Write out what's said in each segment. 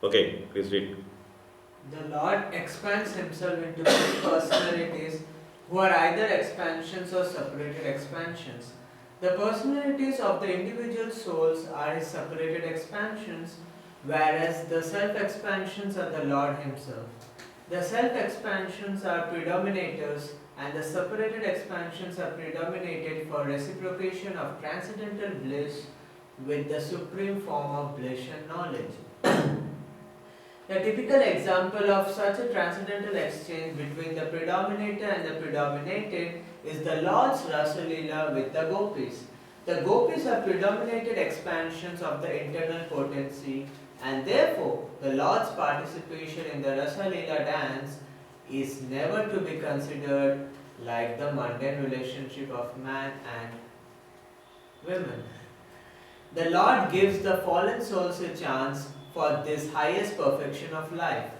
Okay, please read. The Lord expands himself into three personalities who are either expansions or separated expansions. The personalities of the individual souls are his separated expansions, whereas the self expansions are the Lord himself. The self expansions are predominators, and the separated expansions are predominated for reciprocation of transcendental bliss with the supreme form of bliss and knowledge. A typical example of such a transcendental exchange between the predominator and the predominated is the Lord's Rasa Leela with the Gopis. The Gopis are predominated expansions of the internal potency, and therefore the Lord's participation in the Rasa Leela dance is never to be considered like the mundane relationship of man and women. The Lord gives the fallen souls a chance for this highest perfection of life.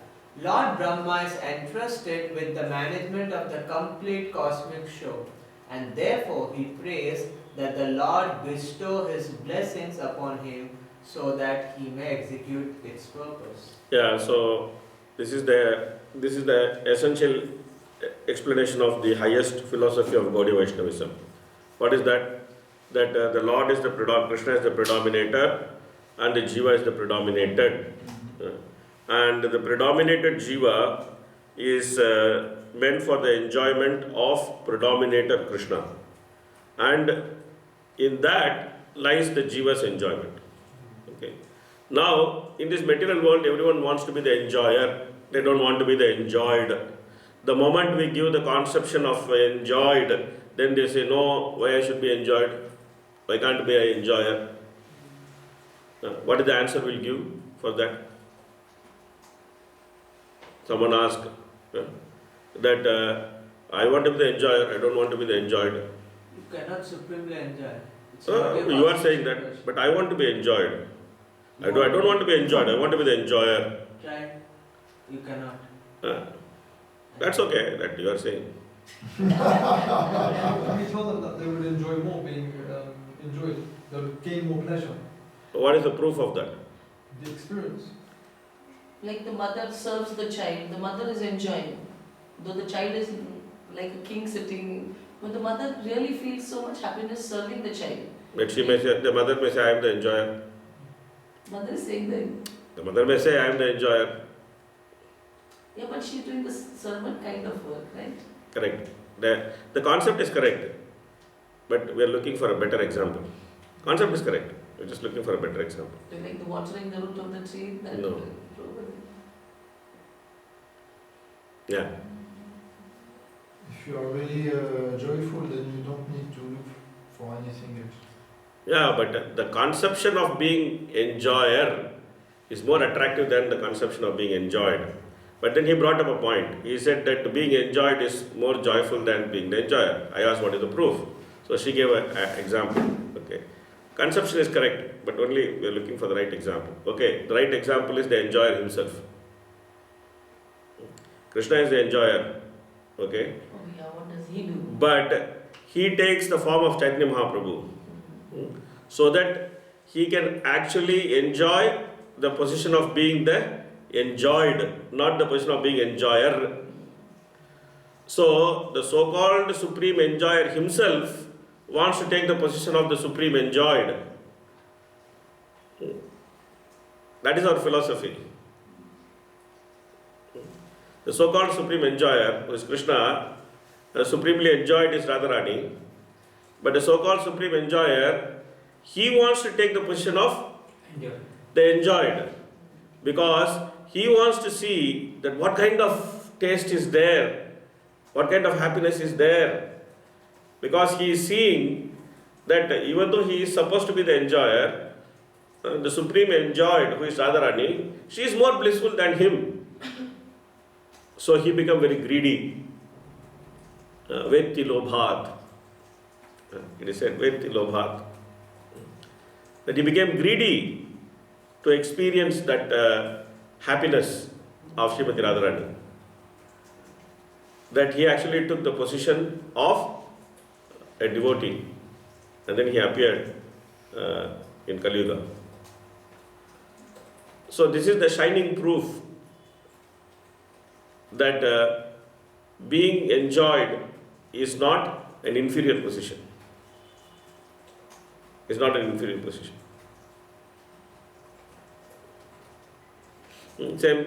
Lord Brahma is entrusted with the management of the complete cosmic show, and therefore he prays that the Lord bestow his blessings upon him so that he may execute its purpose. Yeah, so this is the essential explanation of the highest philosophy of Gaudiya Vaishnavism. What is that? That the Lord is the Krishna is the predominator, and the Jiva is the predominated. Uh, and the predominated Jiva is meant for the enjoyment of predominator Krishna. And in that lies the Jiva's enjoyment. Okay. Now, in this material world, everyone wants to be the enjoyer. They don't want to be the enjoyed. The moment we give the conception of enjoyed, then they say, no, why I should be enjoyed? Why can't be an enjoyer? What is the answer we'll give for that? Someone asked that I want to be the enjoyer, I don't want to be the enjoyed. You cannot supremely enjoy. You are saying that, but I want to be enjoyed. I don't want to be enjoyed, I want to be the enjoyer. Try. You cannot. That's okay, that you are saying. Can we tell them that they would enjoy more being enjoyed? They would gain more pleasure. What is the proof of that? The experience. Like the mother serves the child, the mother is enjoying. Though the child is like a king sitting, but the mother really feels so much happiness serving the child. But she may say, the mother may say, I am the enjoyer. Mother is saying that. The mother may say, I am the enjoyer. Yeah, but she's doing the servant kind of work, right? Correct. The concept is correct, but we are looking for a better example. Concept is correct. We're just looking for a better example. Like the watering the root of the tree. That No. Yeah. If you are really joyful, then you don't need to look for anything else. Yeah, but the conception of being enjoyer is more attractive than the conception of being enjoyed. But then he brought up a point. He said that being enjoyed is more joyful than being the enjoyer. I asked what is the proof. So she gave an example. Okay. Conception is correct, but only we are looking for the right example. Okay, the right example is the enjoyer himself. Krishna is the enjoyer. Okay. Oh yeah, what does he do? But he takes the form of Chaitanya Mahaprabhu so that he can actually enjoy the position of being the enjoyed, not the position of being enjoyer. So the so-called supreme enjoyer himself wants to take the position of the supreme enjoyed. That is our philosophy. The so-called supreme enjoyer, who is Krishna, supremely enjoyed is Radharani. But the so-called supreme enjoyer, he wants to take the position of the enjoyed, because he wants to see that what kind of taste is there, what kind of happiness is there. Because he is seeing that even though he is supposed to be the enjoyer, the supreme enjoyed, who is Radharani, she is more blissful than him. So he become very greedy. Vetti lobhat. It is said, Vetti lobhat. That he became greedy to experience that happiness of Srimati Radharani. That he actually took the position of a devotee. and then he appeared in Kali Yuga. So this is the shining proof that being enjoyed is not an inferior position. It's not an inferior position. Same,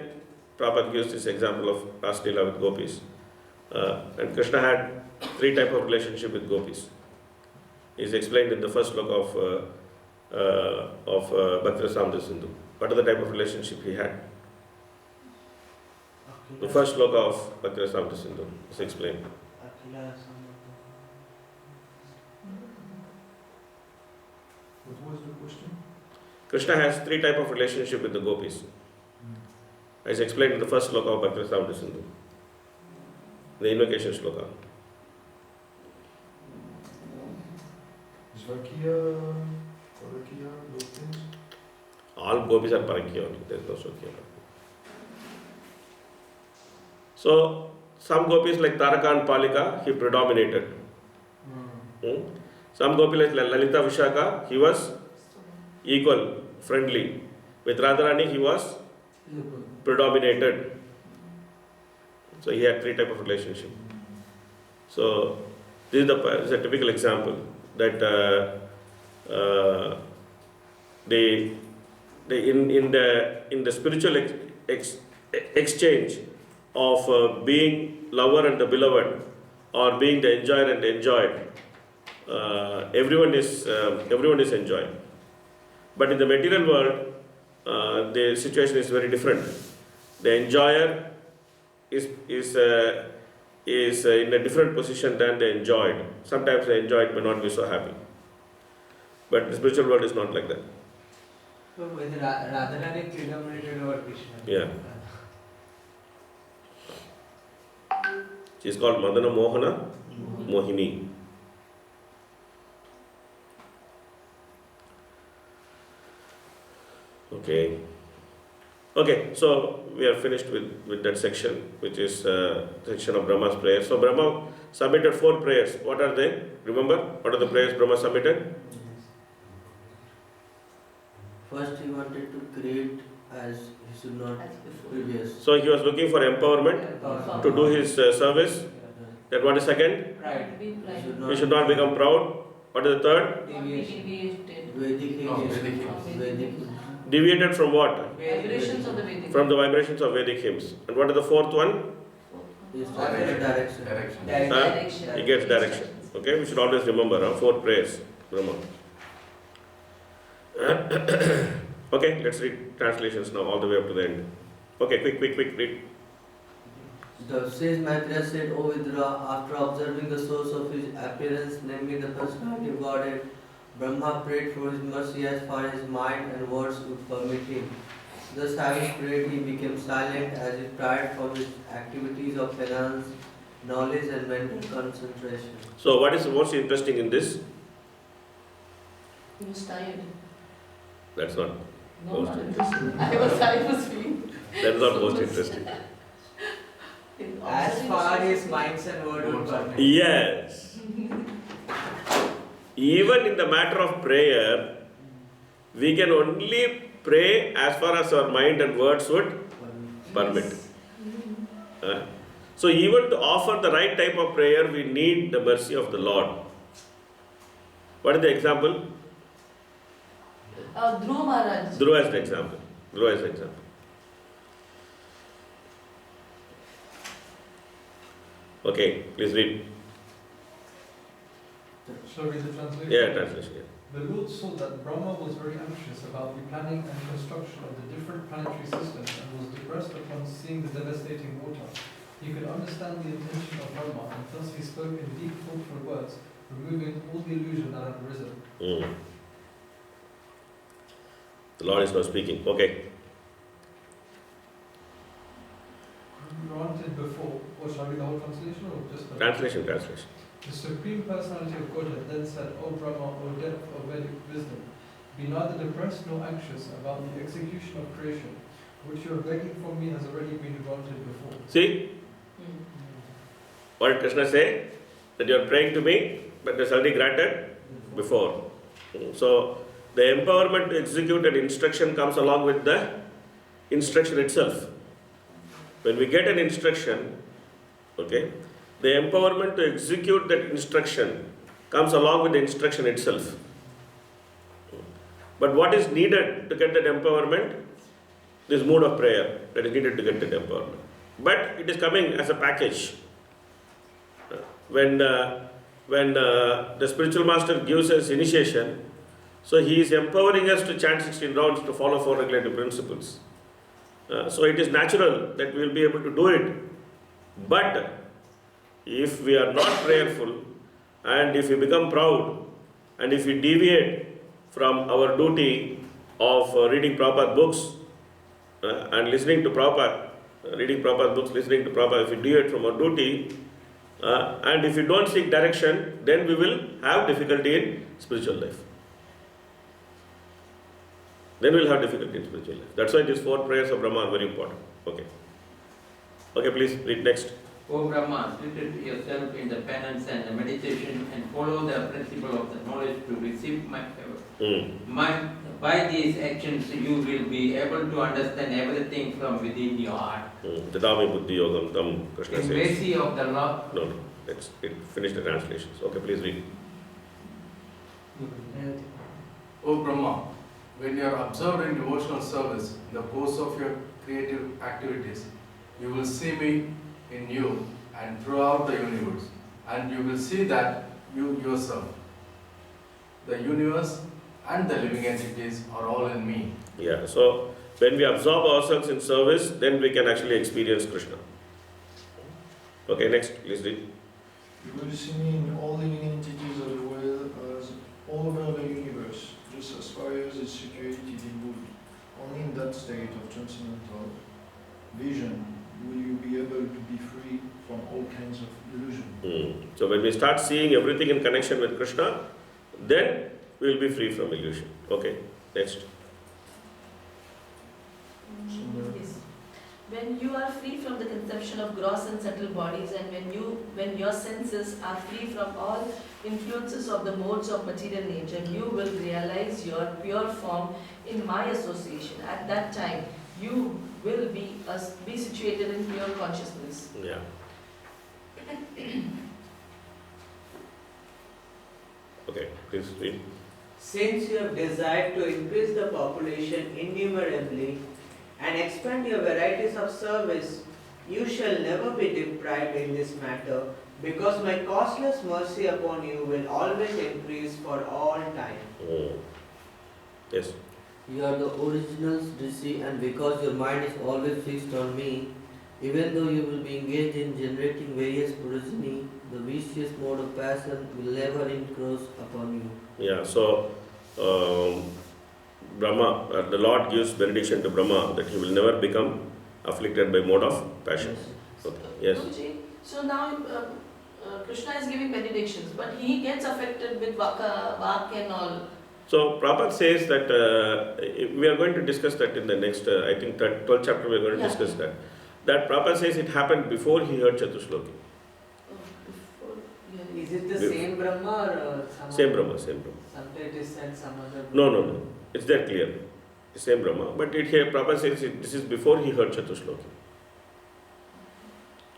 Prabhupada gives this example of Rasa Leela with gopis. And Krishna had 3 types of relationship with gopis. It's explained in the first sloka of Bhakti Rasamrita Sindhu. What are the type of relationship he had? The first sloka of Bhakti Rasamrita Sindhu is explained. What was the question? Krishna has 3 types of relationship with the gopis. As explained in the first sloka of Bhakti Rasamrita Sindhu, the invocation sloka. Svakiya, Parakiya, those things? All gopis are Parakiya only, there is no Swakiya. So, some gopis like Taraka and Palika, he predominated. Some gopis like Lalita Vishaka, he was equal, friendly. With Radharani, he was predominated. So he had 3 types of relationship. So this is a typical example that in the spiritual exchange of being lover and the beloved, or being the enjoyer and the enjoyed, everyone is enjoyed. But in the material world, the situation is very different. The enjoyer is in a different position than the enjoyed. Sometimes the enjoyed may not be so happy. But the spiritual world is not like that. So with Radharani predominated over Krishna. Yeah. She is called Madana Mohana Mohini. Okay, so we are finished with that section, which is section of Brahma's prayer. So Brahma submitted 4 prayers. What are they? Remember? What are the prayers Brahma submitted? First, he wanted to create as he should not previous. So he was looking for empowerment to do his service. Then what is second? Right. He should not become proud. What is the third? Deviation. Vedic. Deviated from what? Vibrations of the Vedic. From the vibrations of Vedic hymns. And what is the 4th one? He started direction. He gets direction. Okay, we should always remember 4 prayers, Brahma. Okay, let's read translations now all the way up to the end. Okay, quick, read. The sage Maitreya said, O Vidura, after observing the source of his appearance, namely the personality of Godhead, Brahma prayed for his mercy as far as his mind and words would permit him. Thus having prayed, he became silent as if tired from his activities of penance, knowledge and mental concentration. So what's interesting in this? He was tired. That's not No, most not interesting. I was feeling. That's not most interesting. As far as minds and word would permit. Yes. Even in the matter of prayer, we can only pray as far as our mind and words would permit. So even to offer the right type of prayer, we need the mercy of the Lord. What is the example? Dhruva Maharaj. Dhruva is the example. Okay, please read. Shall I read the translation? Yeah, translation. Yeah. The Lord saw that Brahma was very anxious about the planning and construction of the different planetary systems and was depressed upon seeing the devastating water. He could understand the intention of Brahma, and thus he spoke in deep, thoughtful words, removing all the illusion that had arisen. The Lord is now speaking. Okay. Granted before, or shall I read the whole translation or just the Translation. The Supreme Personality of Godhead then said, O Brahma, O depth of Vedic wisdom, be neither depressed nor anxious about the execution of creation, which you are begging from me has already been granted before. See? What did Krishna say? That you are praying to me, but it is already granted before. So the empowerment to execute an instruction comes along with the instruction itself. When we get an instruction, okay, the empowerment to execute that instruction comes along with the instruction itself. But what is needed to get that empowerment? This mood of prayer that is needed to get that empowerment. But it is coming as a package. When the spiritual master gives us initiation, so he is empowering us to chant 16 rounds to follow 4 regulative principles. So it is natural that we will be able to do it. But if we are not prayerful, and if we become proud, and if we deviate from our duty of reading Prabhupada books and listening to Prabhupada, reading Prabhupada books, listening to Prabhupada, if we deviate from our duty, and if we don't seek direction, then we will have difficulty in spiritual life. Then we will have difficulty in spiritual life. That's why these 4 prayers of Brahma are very important. Okay. Okay, please read next. O Brahma, split yourself in the penance and the meditation and follow the principle of the knowledge to receive my favor. By these actions, you will be able to understand everything from within your heart. Tadami buddhi yogam tam, Krishna In says. mercy of the Lord. No, let's finish the translations. Okay, please read. O Brahma, when you are absorbed in devotional service, in the course of your creative activities, you will see me in you and throughout the universe, and you will see that you yourself, the universe and the living entities are all in me. Yeah, so when we absorb ourselves in service, then we can actually experience Krishna. Okay, next, please read. You will see me in all living entities as well as all over the universe, just as fire is situated in wood. Only in that state of transcendental vision will you be able to be free from all kinds of illusion. So when we start seeing everything in connection with Krishna, then we will be free from illusion. Okay, next. Yes. When you are free from the conception of gross and subtle bodies, and when your senses are free from all influences of the modes of material nature, you will realize your pure form in my association. At that time, you will be situated in pure consciousness. Yeah. Okay, please read. Since you have desired to increase the population innumerably and expand your varieties of service, you shall never be deprived in this matter, because my causeless mercy upon you will always increase for all time. Yes. You are the original Rishi, and because your mind is always fixed on me, even though you will be engaged in generating various progeny, the vicious mode of passion will never encroach upon you. Yeah, so Brahma, the Lord gives benediction to Brahma that he will never become afflicted by mode of passion. Okay. Yes. Guruji, so now Krishna is giving benedictions, but he gets affected with vak and all. So Prabhupada says that we are going to discuss that in the next, I think, 12th chapter we are going to discuss that. That Prabhupada says it happened before he heard Chatushloki. Is it the same Brahma or some Same other? Brahma, same Brahma. Sometimes it is said some other. No. It's there clear. The same Brahma. But it here, Prabhupada says this is before he heard Chatushloki.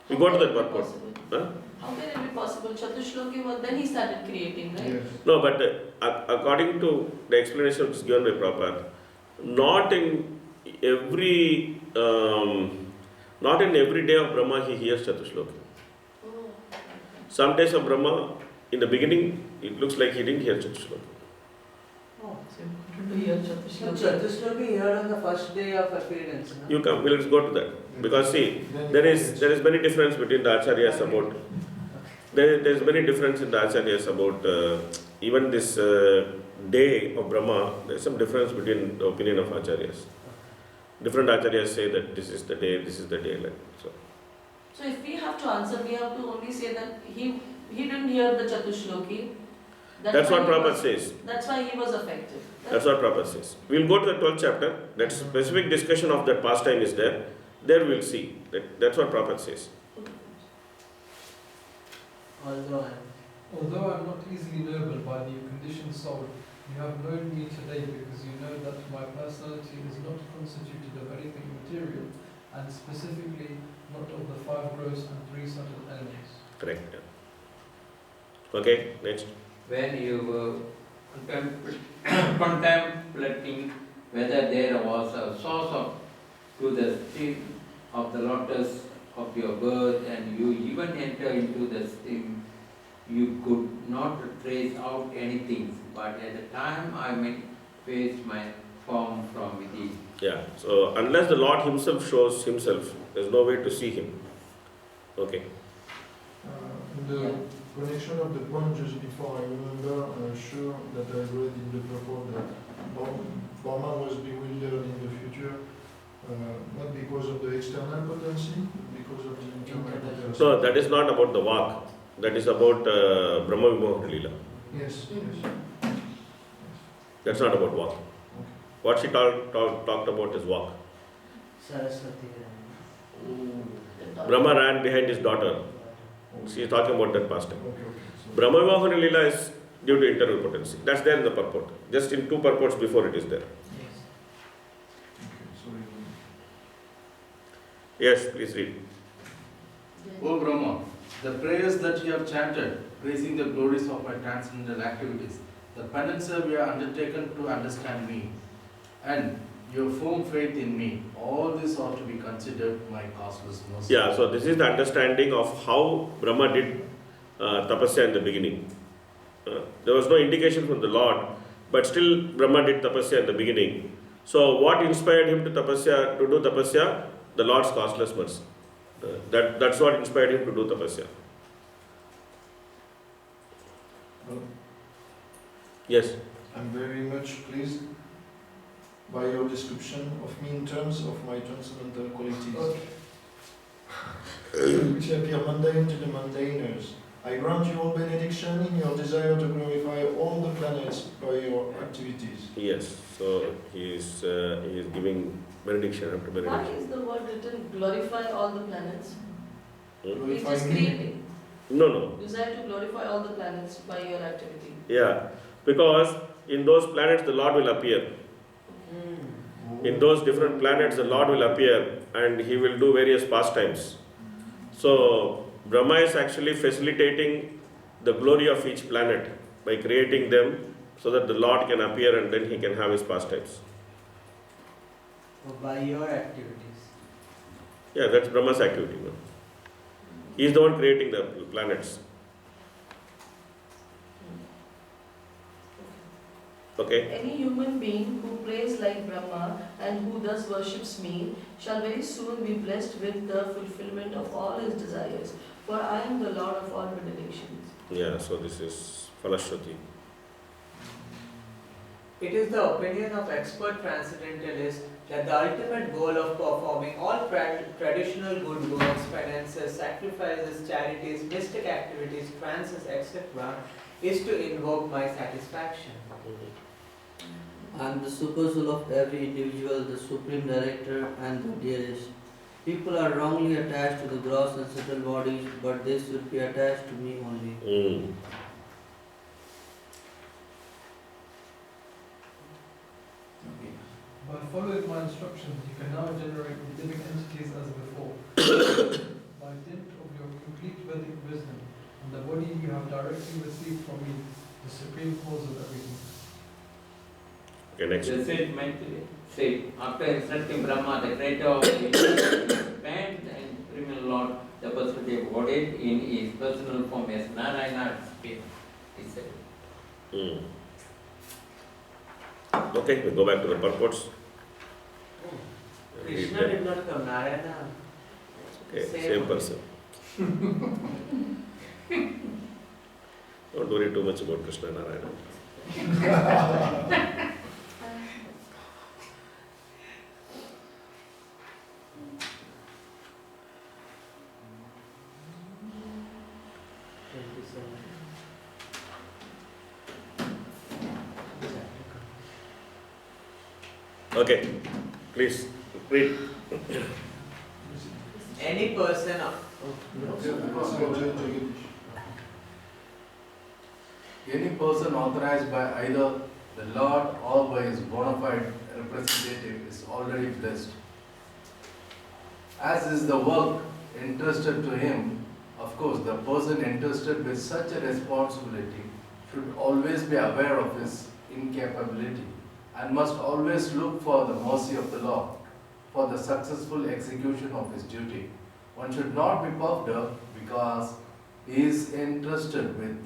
We go to that purport. Huh? How can it be possible? Chatushloki was then he started creating, right? Yes. No, but according to the explanation which is given by Prabhupada, not in every day of Brahma he hears Chatushloki. Oh. Some days of Brahma, in the beginning, it looks like he didn't hear Chatushloki. Oh, To hear so Chatushloki. Chatushloki here on the first day of appearance. No? You come, let's go to that. Because see, there is many difference between the acharyas about, there is many difference in the acharyas about even this day of Brahma, there is some difference between the opinion of acharyas. Different acharyas say that this is the day, like so. So if we have to answer, we have to only say that he didn't hear the Chatushloki. That's what why he Prabhupada was- says. That's why he was affected. That's what Prabhupada says. We'll go to the 12th chapter. That specific discussion of that pastime is there. There we'll see. That's what Prabhupada says. Although Although I am not easily knowable by the conditioned soul, you have known me today because you know that my personality is not constituted of anything material, and specifically not of the 5 gross and 3 subtle elements. Correct. Yeah. Okay, next. When you were contemplating whether there was a source to the stream of the lotus of your birth, and you even enter into the stream, you could not trace out anything, but at the time I manifest my form from within. Yeah, so unless the Lord Himself shows Himself, there's no way to see Him. Okay. In the connection of the point just before, I remember sure that I read in the purport that Brahma was bewildered in the future, not because of the external potency, but because of the internal potency. So that is not about the Vak, that is about Brahma Vimohana Leela. Yes, yes. That's not about Vak. What she talked about is Vak. Saraswati. Brahma ran behind his daughter. She is talking about that past time. Okay, okay. So, Brahma Vimohana Leela is due to internal potency. That's there in the purport. Just in 2 purports before it is there. Yes. okay, sorry. Yes, please read. O Brahma, the prayers that you have chanted, praising the glories of my transcendental activities, the penance we have undertaken to understand me, and your firm faith in me, all this ought to be considered my causeless mercy. Yeah, so this is the understanding of how Brahma did tapasya in the beginning. There was no indication from the Lord, but still Brahma did tapasya in the beginning. So what inspired him to do tapasya? The Lord's causeless mercy. That's what inspired him to do tapasya. Well, Yes. I'm very much pleased by your description of me in terms of my transcendental qualities, which appear mundane to the mundaners. I grant you all benediction in your desire to glorify all the planets by your activities. Yes. So he is giving benediction after Why benediction. is the word written glorify all the planets? He's Glorify just me. creating. No. Desire to glorify all the planets by your activity. Yeah. Because in those planets the Lord will appear. In those different planets the Lord will appear and He will do various pastimes. So Brahma is actually facilitating the glory of each planet by creating them so that the Lord can appear and then He can have His pastimes. By your activities. Yeah, that's Brahma's activity. No? He is the one creating the planets. Okay? Any human being who prays like Brahma and who thus worships me shall very soon be blessed with the fulfillment of all his desires, for I am the Lord of all benedictions. Yeah, so this is Falashruti. It is the opinion of expert transcendentalists that the ultimate goal of performing all traditional good works, penances, sacrifices, charities, mystic activities, trances, etc., is to invoke my satisfaction. I am the super soul of every individual, the supreme director and the dearest. People are wrongly attached to the gross and subtle bodies, but they should be attached to me only. By following my instructions, you can now generate living entities as before. By dint of your complete Vedic wisdom and the body you have directly received from me, the supreme cause of everything. Okay, next. The said mentally said, after instructing Brahma, the creator of the universe, expand and supreme Lord, the personality embodied in his personal form as Narayana spirit, he said. Okay, we go back to the purports. Krishna did not come, Narayana. Okay, same person. Don't worry too much about Krishna Narayana. Okay, please read. Any person. Any person authorized by either the Lord or by his bona fide representative is already blessed. As is the work entrusted to him, of course, the person entrusted with such a responsibility should always be aware of his incapability and must always look for the mercy of the Lord for the successful execution of his duty. One should not be puffed up because he is entrusted with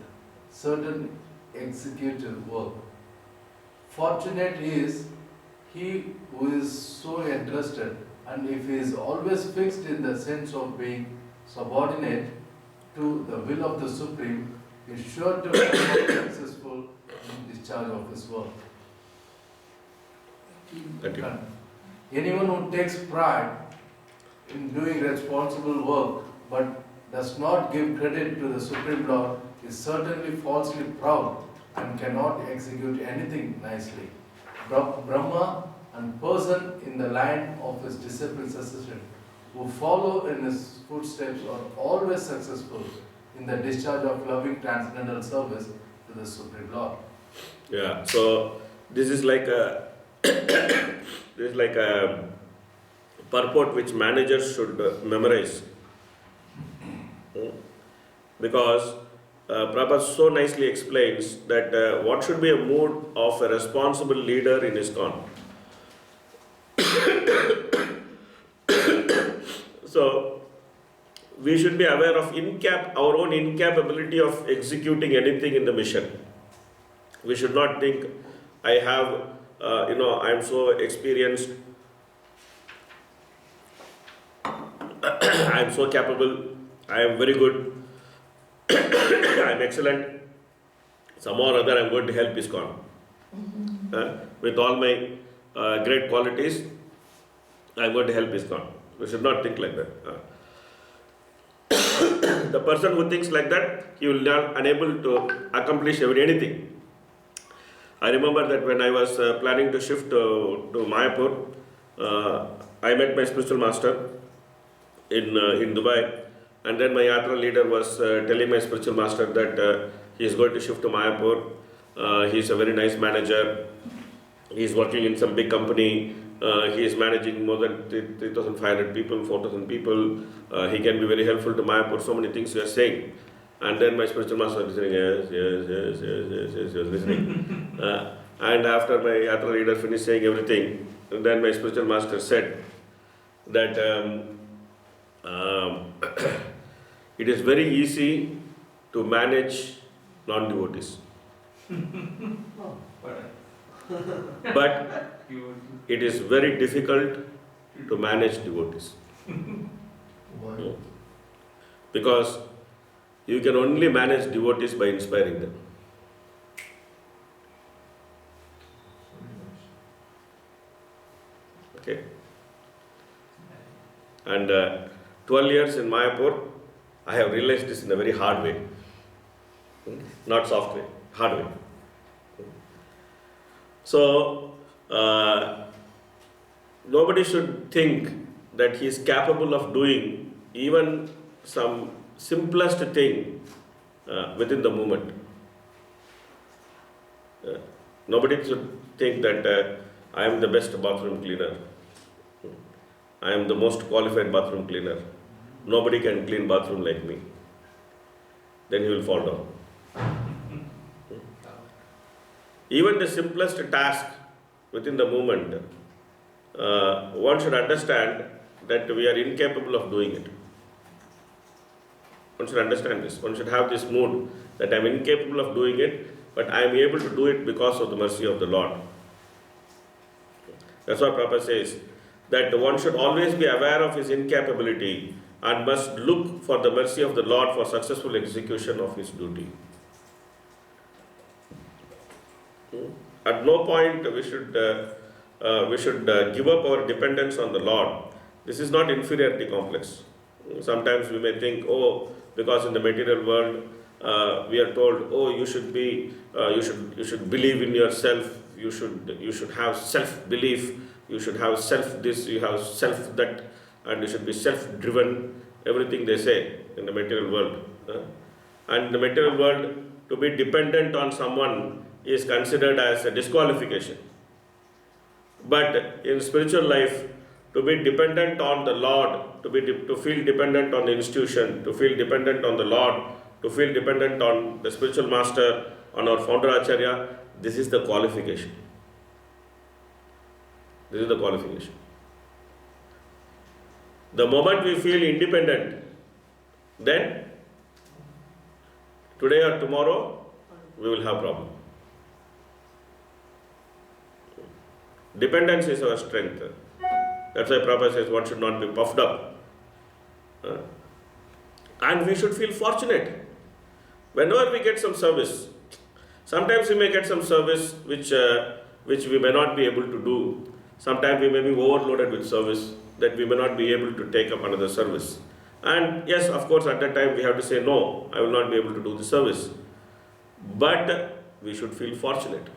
certain executive work. Fortunate is he who is so entrusted, and if he is always fixed in the sense of being subordinate to the will of the Supreme, is sure to be successful in discharge of his work. Thank you. Anyone who takes pride in doing responsible work but does not give credit to the Supreme Lord is certainly falsely proud and cannot execute anything nicely. Brahma and person in the line of his disciple succession who follow in his footsteps are always successful in the discharge of loving transcendental service to the Supreme Lord. Yeah, so this is like a purport which managers should memorize. Because Prabhupada so nicely explains that what should be a mood of a responsible leader in ISKCON. So we should be aware of our own incapability of executing anything in the mission. We should not think, I have, I am so experienced, I am so capable, I am very good, I am excellent, somehow or other I am going to help ISKCON. With all my great qualities, I am going to help ISKCON. We should not think like that. The person who thinks like that, he will not unable to accomplish anything. I remember that when I was planning to shift to Mayapur, I met my spiritual master in Dubai, and then my yatra leader was telling my spiritual master that he is going to shift to Mayapur. He is a very nice manager. He is working in some big company. He is managing more than 3,500 people, 4,000 people. He can be very helpful to Mayapur. So many things you are saying. And then my spiritual master was listening, yes, listening. And after my yatra leader finished saying everything, then my spiritual master said that it is very easy to manage non-devotees. But it is very difficult to manage devotees. Why? Because you can only manage devotees by inspiring them. Okay? And 12 years in Mayapur, I have realized this in a very hard way. Not soft way, hard way. So, nobody should think that he is capable of doing even some simplest thing within the moment. Nobody should think that I am the best bathroom cleaner. I am the most qualified bathroom cleaner. Nobody can clean bathroom like me. Then he will fall down. Even the simplest task within the moment, one should understand that we are incapable of doing it. One should understand this. One should have this mood that I am incapable of doing it, but I am able to do it because of the mercy of the Lord. That's what Prabhupada says, that one should always be aware of his incapability and must look for the mercy of the Lord for successful execution of his duty. At no point we should give up our dependence on the Lord. This is not inferiority complex. Sometimes we may think, because in the material world we are told, you should believe in yourself. You should have self-belief. You should have self this. You have self that, and you should be self-driven. Everything they say in the material world, and in the material world, to be dependent on someone is considered as a disqualification. But in spiritual life, to be dependent on the Lord, to feel dependent on the institution, to feel dependent on the Lord, to feel dependent on the spiritual master, on our founder Acharya, this is the qualification. This is the qualification. The moment we feel independent, then today or tomorrow we will have problem. Dependence is our strength. That's why Prabhupada says one should not be puffed up. And we should feel fortunate. Whenever we get some service, sometimes we may get some service which we may not be able to do. Sometimes we may be overloaded with service that we may not be able to take up another service. And yes, of course, at that time we have to say, no, I will not be able to do the service. But we should feel fortunate.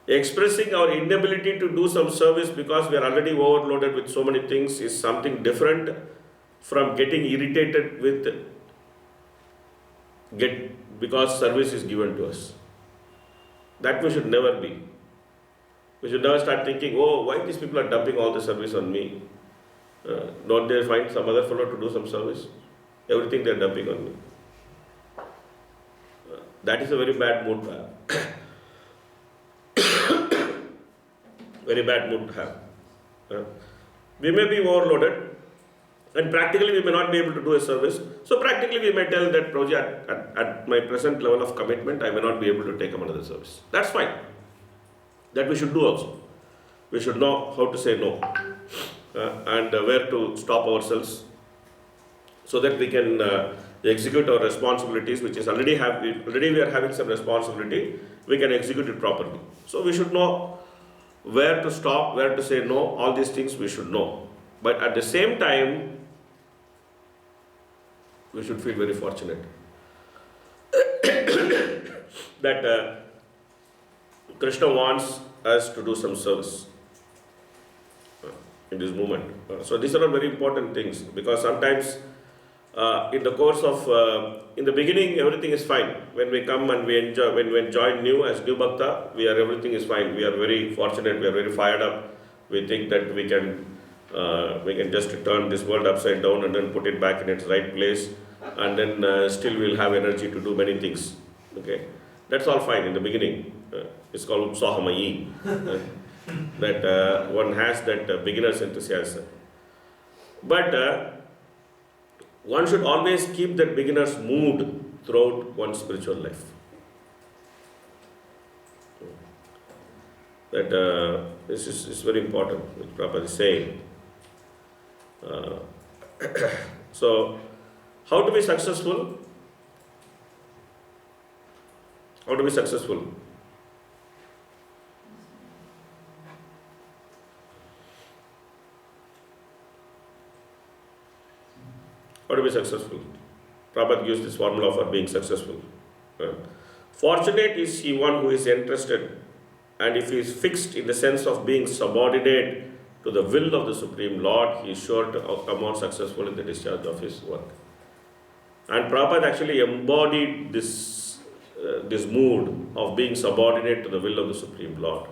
Expressing our inability to do some service because we are already overloaded with so many things is something different from getting irritated with because service is given to us. That we should never be. We should never start thinking, oh, why these people are dumping all the service on me? Don't they find some other fellow to do some service? Everything they are dumping on me. That is a very bad mood to have. Very bad mood to have. We may be overloaded and practically we may not be able to do a service. So practically we may tell that project at my present level of commitment, I may not be able to take up another service. That's fine. That we should do also. We should know how to say no and where to stop ourselves so that we can execute our responsibilities, which is already we are having some responsibility, we can execute it properly. So we should know where to stop, where to say no, all these things we should know. But at the same time, we should feel very fortunate that Krishna wants us to do some service in this movement. So these are all very important things because sometimes in the course of, in the beginning everything is fine. When we come and we enjoy, when we join new as new bhakta, everything is fine. We are very fortunate, we are very fired up. We think that we can just turn this world upside down and then put it back in its right place, and then still we'll have energy to do many things. Okay, that's all fine in the beginning. It's called Upsahamayi. That one has that beginner's enthusiasm. But one should always keep that beginner's mood throughout one's spiritual life. That this is very important, which Prabhupada is saying. So, how to be successful? How to be successful? How to be successful? Prabhupada gives this formula for being successful. Fortunate is he one who is interested, and if he is fixed in the sense of being subordinate to the will of the Supreme Lord, he is sure to come out successful in the discharge of his work. And Prabhupada actually embodied this mood of being subordinate to the will of the Supreme Lord.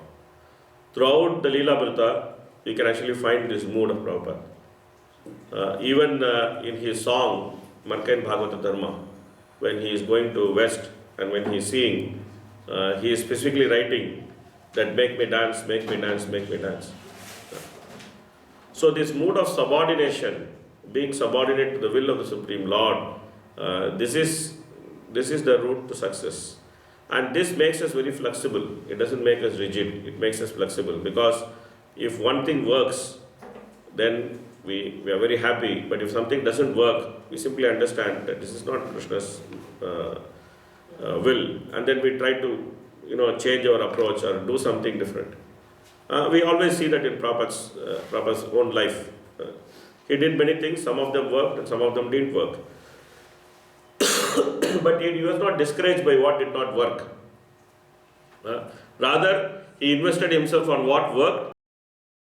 Throughout the Leela-Amrita, we can actually find this mood of Prabhupada. Even in his song, Markandeya Bhagavata Dharma, when he is going to West and when he is seeing, he is specifically writing that make me dance, make me dance, make me dance. So this mood of subordination, being subordinate to the will of the Supreme Lord, this is the route to success. And this makes us very flexible. It doesn't make us rigid, it makes us flexible. Because if one thing works, then we are very happy. But if something doesn't work, we simply understand that this is not Krishna's will. And then we try to change our approach or do something different. We always see that in Prabhupada's own life. He did many things, some of them worked and some of them didn't work. But he was not discouraged by what did not work. Rather, he invested himself on what worked